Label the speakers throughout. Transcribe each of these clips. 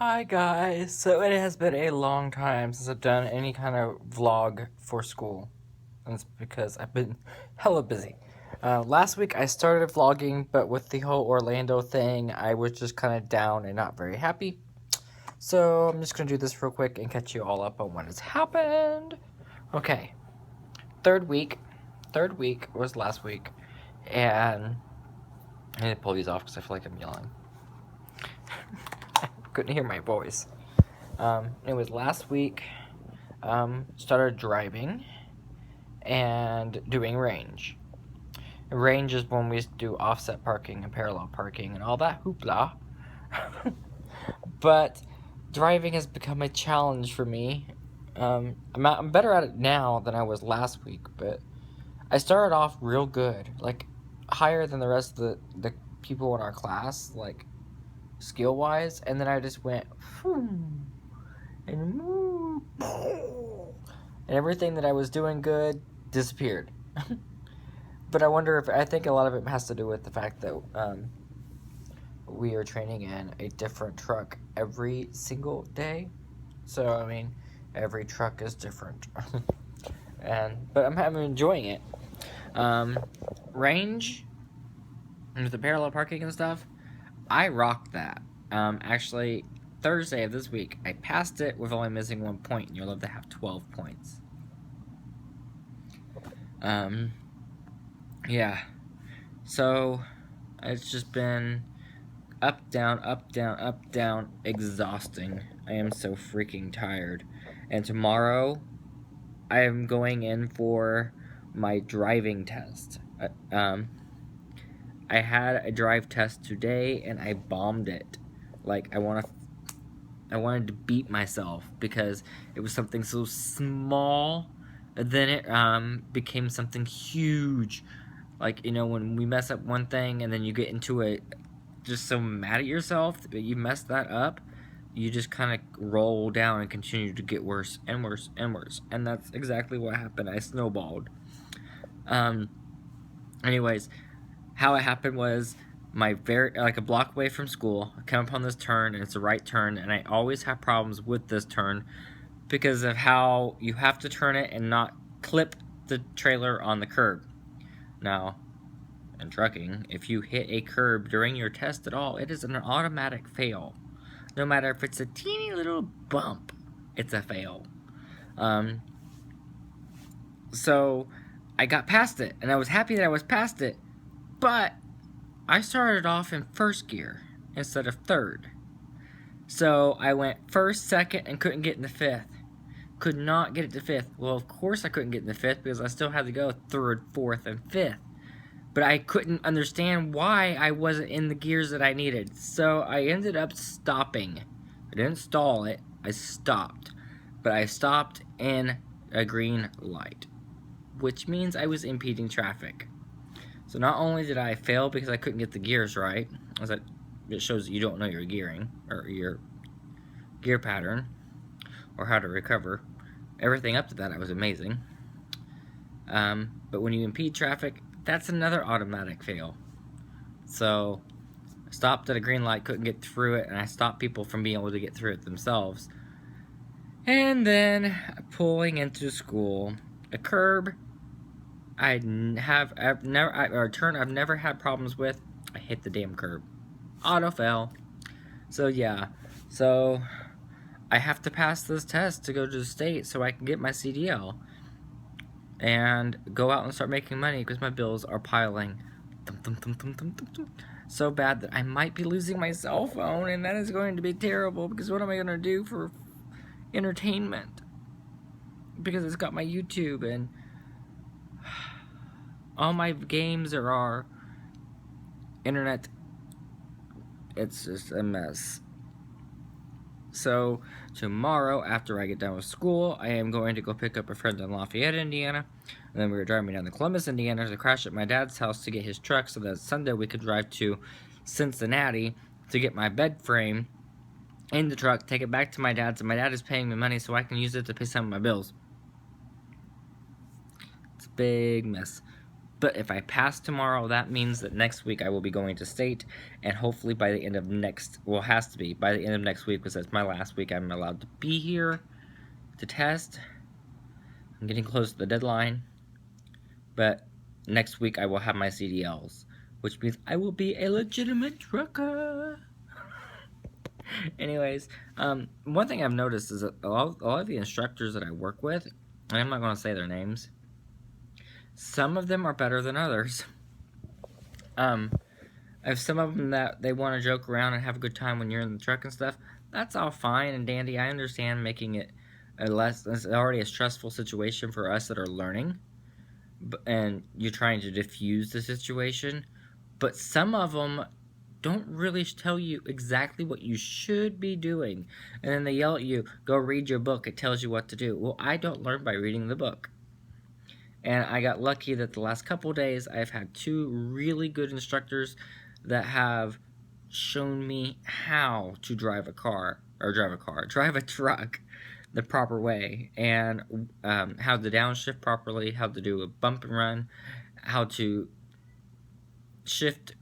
Speaker 1: Hi guys! So it has been a long time since I've done any kind of vlog for school. And it's because I've been hella busy. Last week I started vlogging, but with the whole Orlando thing, I was just kind of down and not very happy. So I'm just going to do this real quick and catch you all up on what has happened. Okay, third week. Third week was last week. And I need to pull these off because I feel like I'm yelling. Couldn't hear my voice. It was last week. Started driving and doing range. Range is when we do offset parking and parallel parking and all that hoopla. But driving has become a challenge for me. I'm better at it now than I was last week, but I started off real good, like higher than the rest of the people in our class, like skill wise, and then I just went and everything that I was doing good disappeared. But I think a lot of it has to do with the fact that we are training in a different truck every single day. So, I mean, every truck is different. But I'm enjoying it. Range, with the parallel parking and stuff, I rocked that. Actually, Thursday of this week, I passed it with only missing 1 point, and you're allowed to have 12 points. Yeah. So, it's just been up, down, up, down, up, down, exhausting. I am so freaking tired. And tomorrow, I am going in for my driving test. I had a drive test today, and I bombed it. Like, I wanted to beat myself because it was something so small, then it became something huge. Like, you know, when we mess up one thing and then you get into it just so mad at yourself that you messed that up, you just kind of roll down and continue to get worse and worse and worse. And that's exactly what happened. I snowballed. Anyways, how it happened was like a block away from school, I come upon this turn, and it's a right turn, and I always have problems with this turn because of how you have to turn it and not clip the trailer on the curb. Now, in trucking, if you hit a curb during your test at all, it is an automatic fail. No matter if it's a teeny little bump, it's a fail. So I got past it, and I was happy that I was past it, but I started off in first gear instead of third. So I went first, second, and couldn't get in the fifth. Could not get it to fifth. Well, of course I couldn't get in the fifth because I still had to go third, fourth, and fifth. But I couldn't understand why I wasn't in the gears that I needed. So I ended up stopping. I didn't stall it, I stopped. But I stopped in a green light, which means I was impeding traffic. So not only did I fail because I couldn't get the gears right, it shows that you don't know your gearing, or your gear pattern, or how to recover. Everything up to that, I was amazing. But when you impede traffic, that's another automatic fail. So I stopped at a green light, couldn't get through it, and I stopped people from being able to get through it themselves. And then pulling into school, a curb I've never had problems with. I hit the damn curb. Auto fail. So yeah. So I have to pass this test to go to the state so I can get my CDL and go out and start making money because my bills are piling so bad that I might be losing my cell phone, and that is going to be terrible because what am I going to do for entertainment? Because it's got my YouTube and all my games are our internet. It's just a mess. So tomorrow, after I get done with school, I am going to go pick up a friend in Lafayette, Indiana, and then we're driving down to Columbus, Indiana to crash at my dad's house to get his truck so that Sunday we could drive to Cincinnati to get my bed frame in the truck, take it back to my dad's, and my dad is paying me money so I can use it to pay some of my bills. It's a big mess. But if I pass tomorrow, that means that next week I will be going to state, and hopefully by the end of next, well, it has to be by the end of next week, because that's my last week I'm allowed to be here to test. I'm getting close to the deadline, but next week I will have my CDLs, which means I will be a legitimate trucker. Anyways, one thing I've noticed is that a lot of the instructors that I work with, and I'm not going to say their names, some of them are better than others. I have some of them that they want to joke around and have a good time when you're in the truck and stuff. That's all fine and dandy. I understand making it it's already a stressful situation for us that are learning, and you're trying to diffuse the situation. But some of them don't really tell you exactly what you should be doing, and then they yell at you, go read your book, it tells you what to do. Well, I don't learn by reading the book. And I got lucky that the last couple days I've had 2 really good instructors that have shown me how to drive a truck the proper way, and how to downshift properly, how to do a bump and run, how to shift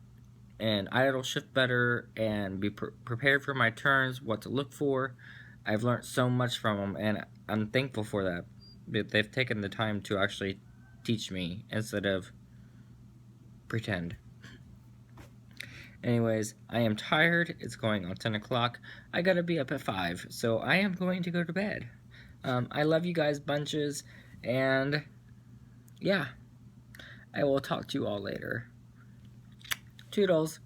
Speaker 1: and idle shift better, and be prepared for my turns, what to look for. I've learned so much from them, and I'm thankful for that. They've taken the time to actually teach me instead of pretend. Anyways, I am tired. It's going on 10 o'clock. I gotta be up at 5, so I am going to go to bed. I love you guys bunches, and yeah, I will talk to you all later. Toodles.